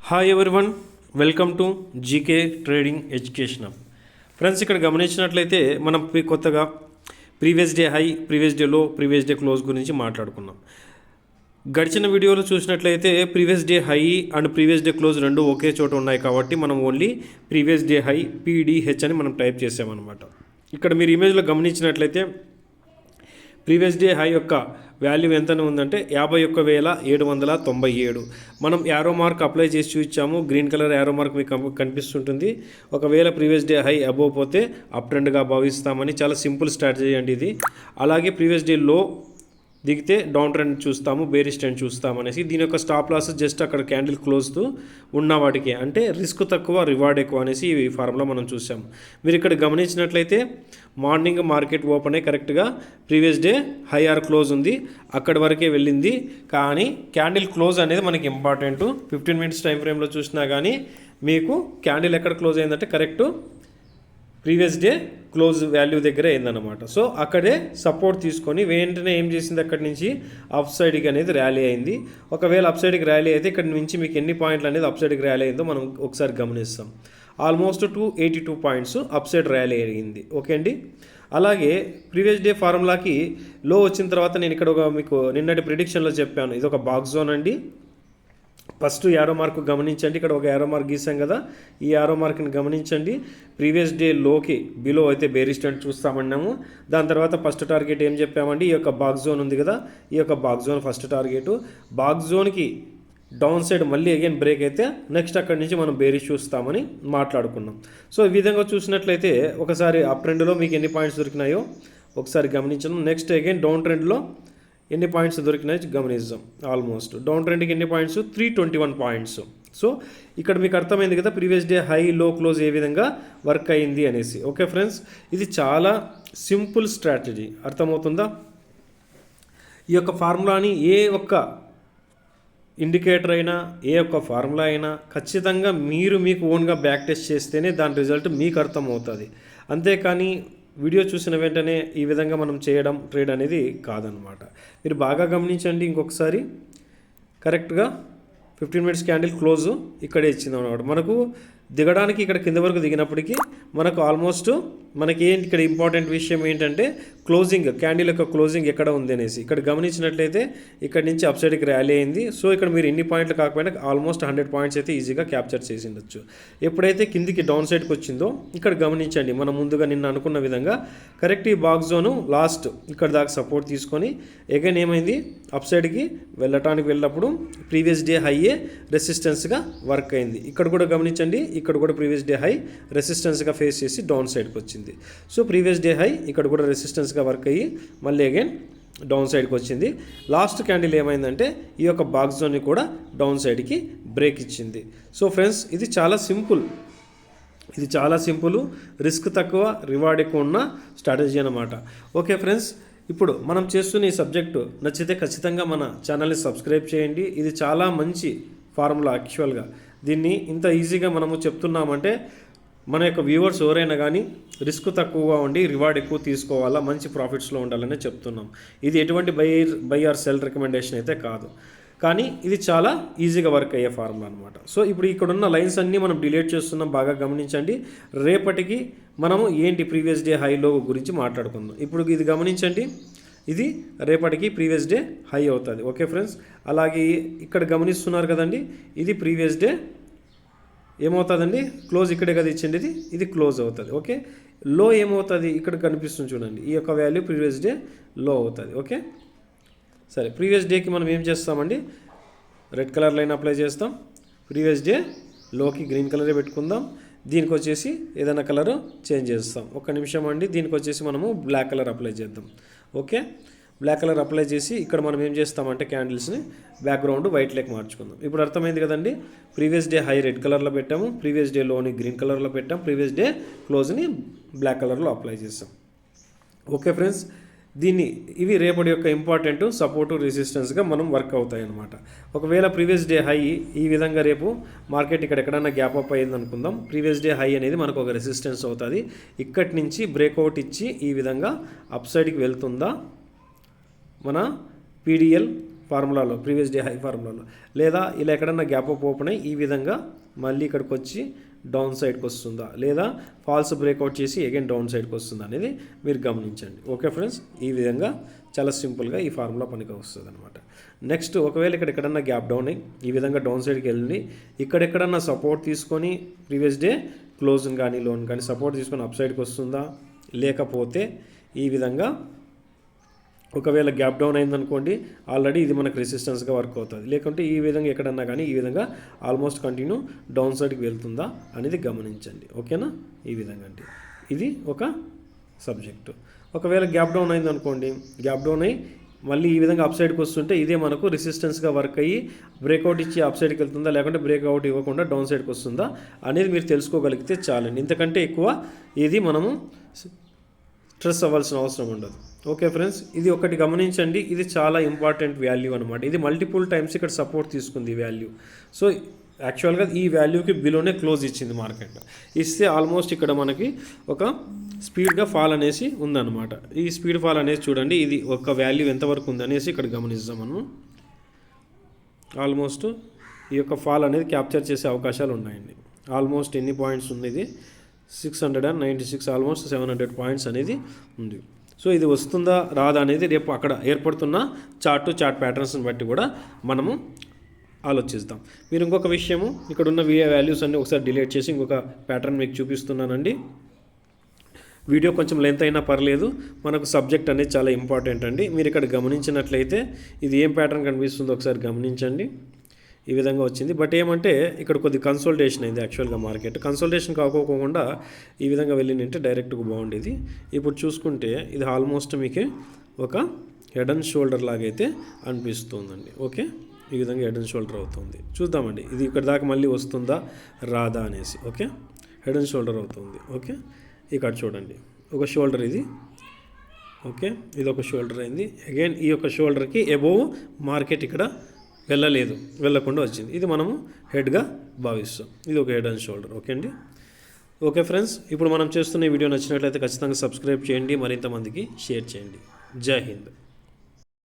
Hi everyone, welcome to GK trading education. Friends, ఇక్కడ గమనించినట్లయితే మనం కొత్తగా previous day high, previous day లో, ప్రీవియస్ డే క్లోజ్ గురించి మాట్లాడుకున్నాం. గడిచిన వీడియోలో చూసినట్లయితే previous day high and previous day close రెండు ఒకే చోట ఉన్నాయి కాబట్టి మనం ఓన్లీ ప్రీవియస్ డే హై పీడిహెచ్ అని మనం టైప్ చేసామన్నమాట. ఇక్కడ మీరు ఇమేజ్లో గమనించినట్లయితే ప్రీవియస్ డే హై యొక్క వాల్యూ ఎంత ఉందంటే 51,797. మనం యారో మార్క్ అప్లై చేసి చూపించాము. గ్రీన్ కలర్ యారో మార్క్ మీకు కనిపిస్తుంటుంది. ఒకవేళ ప్రీవియస్ డే హై అబోవ్ పోతే అప్ ట్రెండ్గా భావిస్తామని, చాలా సింపుల్ స్ట్రాటజీ అండి ఇది. అలాగే ప్రీవియస్ డే లో దిగితే డౌన్ ట్రెండ్ చూస్తాము, బేరిష్ ట్రెండ్ చూస్తామనేసి. దీని యొక్క స్టాప్ లాస్ జస్ట్ అక్కడ క్యాండిల్ క్లోజ్తో ఉన్న వాటికి, అంటే రిస్క్ తక్కువ రివార్డ్ ఎక్కువ అనేసి ఈ ఫార్ములా మనం చూసాము. మీరు ఇక్కడ గమనించినట్లయితే మార్నింగ్ మార్కెట్ ఓపెన్ అయ్యి కరెక్ట్గా previous day high or close ఉంది, అక్కడి వరకే వెళ్ళింది. కానీ క్యాండిల్ క్లోజ్ అనేది మనకి ఇంపార్టెంట్. 15 మినిట్స్ టైం ఫ్రేమ్లో చూసినా కానీ మీకు క్యాండిల్ ఎక్కడ క్లోజ్ అయిందంటే correct previous day close value దగ్గర అయిందన్నమాట. సో అక్కడే సపోర్ట్ తీసుకొని వెంటనే ఏం చేసింది, అక్కడి నుంచి అప్ సైడ్కి అనేది ర్యాలీ అయింది. ఒకవేళ అప్ సైడ్కి ర్యాలీ అయితే ఇక్కడ నుంచి మీకు ఎన్ని పాయింట్లు అనేది అప్ సైడ్కి ర్యాలీ అయిందో మనం ఒకసారి గమనిస్తాం. Almost 282 points up side rally అయ్యింది. ఓకే అండి. అలాగే ప్రీవియస్ డే ఫార్ములాకి లో వచ్చిన తర్వాత నేను ఇక్కడ మీకు నిన్నటి ప్రిడిక్షన్లో చెప్పాను, ఇది ఒక బాక్స్ జోన్ అండి. ఫస్ట్ యారో మార్క్ గమనించండి, ఇక్కడ ఒక యారో మార్క్ గీసాం కదా, ఈ యారో మార్క్ని గమనించండి. ప్రీవియస్ డే లోకి బిలో అయితే బేరిష్ ట్రెండ్ చూస్తామన్నాము. దాని తర్వాత ఫస్ట్ టార్గెట్ ఏం చెప్పామండి, ఈ యొక్క బాక్స్ జోన్ ఉంది కదా, ఈ యొక్క box zone first target. Box జోన్కి డౌన్ సైడ్ మళ్ళీ అగైన్ బ్రేక్ అయితే నెక్స్ట్ అక్కడి నుంచి మనం బేరిష్ చూస్తామని మాట్లాడుకున్నాం. సో ఈ విధంగా చూసినట్లయితే ఒకసారి అప్ ట్రెండ్లో మీకు ఎన్ని పాయింట్స్ దొరికినాయో ఒకసారి గమనించడం. నెక్స్ట్ అగైన్ డౌన్ ట్రెండ్లో ఎన్ని పాయింట్స్ దొరికినాయి గమనిద్దాం. ఆల్మోస్ట్ డౌన్ ట్రెండ్కి ఎన్ని పాయింట్స్, 321 పాయింట్స్. సో ఇక్కడ మీకు అర్థమైంది కదా ప్రీవియస్ డే హై లో క్లోజ్ ఏ విధంగా వర్క్ అయింది అనేసి. ఓకే ఫ్రెండ్స్, ఇది చాలా సింపుల్ స్ట్రాటజీ, అర్థమవుతుందా? ఈ యొక్క ఫార్ములాని ఏ ఒక్క ఇండికేటర్ అయినా, ఏ ఒక్క ఫార్ములా అయినా ఖచ్చితంగా మీకు ఓన్గా బ్యాక్ టెస్ట్ చేస్తేనే దాని రిజల్ట్ మీకు అర్థమవుతుంది. అంతేకాని వీడియో చూసిన వెంటనే ఈ విధంగా మనం చేయడం ట్రేడ్ అనేది కాదనమాట. మీరు బాగా గమనించండి. ఇంకొకసారి కరెక్ట్గా 15 మినిట్స్ క్యాండిల్ క్లోజ్ ఇక్కడే ఇచ్చింది అనమాట. మనకు దిగడానికి ఇక్కడ కింద వరకు దిగినప్పటికీ మనకు ఆల్మోస్ట్ మనకి ఇక్కడ ఇంపార్టెంట్ విషయం ఏంటంటే క్లోజింగ్, క్యాండిల్ యొక్క క్లోజింగ్ ఎక్కడ ఉంది అనేసి. ఇక్కడ గమనించినట్లయితే ఇక్కడ నుంచి అప్ సైడ్కి ర్యాలీ అయింది. సో ఇక్కడ మీరు ఎన్ని పాయింట్లు కాకపోయినా ఆల్మోస్ట్ 100 పాయింట్స్ అయితే ఈజీగా క్యాప్చర్ చేసి ఉండొచ్చు. ఎప్పుడైతే కిందికి డౌన్ సైడ్కి వచ్చిందో ఇక్కడ గమనించండి, మనం ముందుగా నిన్న అనుకున్న విధంగా కరెక్ట్ ఈ బాక్స్ జోను లాస్ట్ ఇక్కడ దాకా సపోర్ట్ తీసుకొని అగైన్ ఏమైంది, అప్ సైడ్కి వెళ్ళినప్పుడు ప్రీవియస్ డే హైయే రెసిస్టెన్స్గా వర్క్ అయింది. ఇక్కడ కూడా గమనించండి, ఇక్కడ కూడా ప్రీవియస్ డే హై రెసిస్టెన్స్గా ఫేస్ చేసి డౌన్ సైడ్కి వచ్చింది. సో ప్రీవియస్ డే హై ఇక్కడ కూడా రెసిస్టెన్స్గా వర్క్ అయ్యి మళ్ళీ అగైన్ డౌన్ సైడ్కి వచ్చింది. లాస్ట్ క్యాండిల్ ఏమైందంటే ఈ యొక్క బాక్స్ జోన్ని కూడా డౌన్ సైడ్కి బ్రేక్ ఇచ్చింది. సో ఫ్రెండ్స్, ఇది చాలా సింపుల్, రిస్క్ తక్కువ రివార్డ్ ఎక్కువ ఉన్న స్ట్రాటజీ అన్నమాట. ఓకే ఫ్రెండ్స్, ఇప్పుడు మనం చేస్తున్న ఈ సబ్జెక్టు నచ్చితే ఖచ్చితంగా మన ఛానల్ని సబ్స్క్రైబ్ చేయండి. ఇది చాలా మంచి ఫార్ములా. యాక్చువల్గా దీన్ని ఇంత ఈజీగా మనము చెప్తున్నామంటే మన యొక్క వ్యూవర్స్ ఎవరైనా కానీ రిస్క్ తక్కువగా ఉండి రివార్డ్ ఎక్కువ తీసుకోవాలా, మంచి ప్రాఫిట్స్లో ఉండాలని చెప్తున్నాం. ఇది ఎటువంటి బై ఆర్ సెల్ రికమెండేషన్ అయితే కాదు, కానీ ఇది చాలా ఈజీగా వర్క్ అయ్యే ఫార్ములా అనమాట. సో ఇప్పుడు ఇక్కడున్న లైన్స్ అన్నీ మనం డిలీట్ చేస్తున్నాం, బాగా గమనించండి. రేపటికి మనము ఏంటి ప్రీవియస్ డే హైలో గురించి మాట్లాడుకుందాం. ఇప్పుడు ఇది గమనించండి, ఇది రేపటికి ప్రీవియస్ డే హై అవుతుంది. ఓకే ఫ్రెండ్స్, అలాగే ఇక్కడ గమనిస్తున్నారు కదండి, ఇది ప్రీవియస్ డే ఏమవుతుందండి, క్లోజ్ ఇక్కడే కదా ఇచ్చింది, ఇది క్లోజ్ అవుతుంది. ఓకే, లో ఏమవుతుంది ఇక్కడ కనిపిస్తుంది చూడండి, ఈ యొక్క వాల్యూ ప్రీవియస్ డే లో అవుతుంది. ఓకే సరే, ప్రీవియస్ డేకి మనం ఏం చేస్తామండి, రెడ్ కలర్ లైన్ అప్లై చేస్తాం. ప్రీవియస్ డే లోకి గ్రీన్ కలరే పెట్టుకుందాం. దీనికి వచ్చేసి ఏదైనా కలర్ చేంజ్ చేస్తాం. ఒక్క నిమిషం అండి, దీనికి వచ్చేసి మనము బ్లాక్ కలర్ అప్లై చేద్దాం. ఓకే, బ్లాక్ కలర్ అప్లై చేసి ఇక్కడ మనం ఏం చేస్తామంటే క్యాండిల్స్ని బ్యాక్గ్రౌండ్ వైట్ లెక్ మార్చుకుందాం. ఇప్పుడు అర్థమైంది కదండి, ప్రీవియస్ డే హై రెడ్ కలర్లో పెట్టాము, ప్రీవియస్ డే లోని గ్రీన్ కలర్లో పెట్టాం, ప్రీవియస్ డే క్లోజ్ని బ్లాక్ కలర్లో అప్లై చేస్తాం. ఓకే ఫ్రెండ్స్, ఇవి రేపటి యొక్క ఇంపార్టెంట్ సపోర్టు రెసిస్టెన్స్గా మనం వర్క్ అవుతాయి అన్నమాట. ఒకవేళ ప్రీవియస్ డే హై ఈ విధంగా రేపు మార్కెట్ ఇక్కడ ఎక్కడైనా గ్యాప్ అప్ అయ్యింది అనుకుందాం, ప్రీవియస్ డే హై అనేది మనకు ఒక రెసిస్టెన్స్ అవుతుంది. ఇక్కడి నుంచి బ్రేక్అవుట్ ఇచ్చి ఈ విధంగా అప్ సైడ్కి వెళ్తుందా మన పీడిఎల్ ఫార్ములాలో ప్రీవియస్ డే హై ఫార్ములాలో, లేదా ఇలా ఎక్కడన్నా గ్యాప్ అప్ ఓపెన్ అయ్యి ఈ విధంగా మళ్ళీ ఇక్కడికి వచ్చి డౌన్ సైడ్కి వస్తుందా, లేదా ఫాల్స్ బ్రేక్అవుట్ చేసి అగైన్ డౌన్ సైడ్కి వస్తుందా అనేది మీరు గమనించండి. ఓకే ఫ్రెండ్స్, ఈ విధంగా చాలా సింపుల్గా ఈ ఫార్ములా పనికి వస్తుంది అనమాట. నెక్స్ట్ ఒకవేళ ఇక్కడ ఎక్కడన్నా గ్యాప్ డౌన్ అయ్యి ఈ విధంగా డౌన్ సైడ్కి వెళ్ళండి, ఇక్కడెక్కడన్నా సపోర్ట్ తీసుకొని ప్రీవియస్ డే క్లోజ్ కానీ లోన్ కానీ సపోర్ట్ తీసుకొని అప్ సైడ్కి వస్తుందా, లేకపోతే ఈ విధంగా ఒకవేళ గ్యాప్ డౌన్ అయిందనుకోండి ఆల్రెడీ ఇది మనకు రెసిస్టెన్స్గా వర్క్ అవుతుంది, లేకుంటే ఈ విధంగా ఎక్కడన్నా కానీ ఈ విధంగా ఆల్మోస్ట్ కంటిన్యూ డౌన్ సైడ్కి వెళ్తుందా అనేది గమనించండి. ఓకేనా, ఈ విధంగా అండి ఇది ఒక సబ్జెక్టు. ఒకవేళ గ్యాప్ డౌన్ అయిందనుకోండి, గ్యాప్ డౌన్ అయ్యి మళ్ళీ ఈ విధంగా అప్ సైడ్కి వస్తుంటే ఇదే మనకు రెసిస్టెన్స్గా వర్క్ అయ్యి బ్రేక్అవుట్ ఇచ్చి అప్ సైడ్కి వెళ్తుందా, లేకుంటే బ్రేక్అవుట్ ఇవ్వకుండా డౌన్ సైడ్కి వస్తుందా అనేది మీరు తెలుసుకోగలిగితే చాలండి. ఇంతకంటే ఎక్కువ ఇది మనము స్ట్రెస్ అవ్వాల్సిన అవసరం ఉండదు. ఓకే ఫ్రెండ్స్, ఇది ఒకటి గమనించండి, ఇది చాలా ఇంపార్టెంట్ వాల్యూ అనమాట. ఇది మల్టిపుల్ టైమ్స్ ఇక్కడ సపోర్ట్ తీసుకుంది ఈ వాల్యూ. సో యాక్చువల్గా ఈ వాల్యూకి బిలోనే క్లోజ్ ఇచ్చింది మార్కెట్, ఇస్తే ఆల్మోస్ట్ ఇక్కడ మనకి ఒక స్పీడ్గా ఫాల్ అనేసి ఉందన్నమాట. ఈ స్పీడ్ ఫాల్ అనేది చూడండి, ఇది ఒక వాల్యూ ఎంతవరకు ఉందనేసి ఇక్కడ గమనిస్తాం మనం. ఆల్మోస్ట్ ఈ యొక్క ఫాల్ అనేది క్యాప్చర్ చేసే అవకాశాలు ఉన్నాయండి. ఆల్మోస్ట్ ఎన్ని పాయింట్స్ ఉంది, ఇది 696, ఆల్మోస్ట్ 700 పాయింట్స్ అనేది ఉంది. సో ఇది వస్తుందా రాదా అనేది రేపు అక్కడ ఏర్పడుతున్న చార్ట్ ప్యాటర్న్స్ని బట్టి కూడా మనము ఆలోచిస్తాం. మీరు ఇంకొక విషయము, ఇక్కడ ఉన్న వాల్యూస్ అన్నీ ఒకసారి డిలీట్ చేసి ఇంకొక ప్యాటర్న్ మీకు చూపిస్తున్నానండి. వీడియో కొంచెం లెంత్ అయినా పర్లేదు, మనకు సబ్జెక్ట్ అనేది చాలా ఇంపార్టెంట్ అండి. మీరు ఇక్కడ గమనించినట్లయితే ఇది ఏం ప్యాటర్న్ కనిపిస్తుందో ఒకసారి గమనించండి. ఈ విధంగా వచ్చింది, బట్ ఏమంటే ఇక్కడ కొద్ది కన్సల్టేషన్ అయింది. యాక్చువల్గా మార్కెట్ కన్సల్టేషన్ కాకోకుండా ఈ విధంగా వెళ్ళిందంటే డైరెక్ట్గా బాగుండేది. ఇప్పుడు చూసుకుంటే ఇది ఆల్మోస్ట్ మీకు ఒక హెడ్ అండ్ షోల్డర్ లాగైతే అనిపిస్తుందండి. ఓకే, ఈ విధంగా హెడ్ అండ్ షోల్డర్ అవుతుంది. చూద్దామండి ఇది ఇక్కడ దాకా మళ్ళీ వస్తుందా రాదా అనేసి. ఓకే, హెడ్ అండ్ షోల్డర్ అవుతుంది. ఓకే, ఇక్కడ చూడండి ఒక షోల్డర్ ఇది. ఓకే, ఇది ఒక షోల్డర్ అయింది. అగైన్ ఈ యొక్క షోల్డర్కి అబోవ్ మార్కెట్ ఇక్కడ వెళ్ళకుండా వచ్చింది. ఇది మనము హెడ్గా భావిస్తాం. ఇది ఒక హెడ్ అండ్ షోల్డర్. ఓకే అండి. ఓకే ఫ్రెండ్స్, ఇప్పుడు మనం చేస్తున్న ఈ వీడియో నచ్చినట్లయితే ఖచ్చితంగా సబ్స్క్రైబ్ చేయండి, మరింత మందికి షేర్ చేయండి. జై హింద్.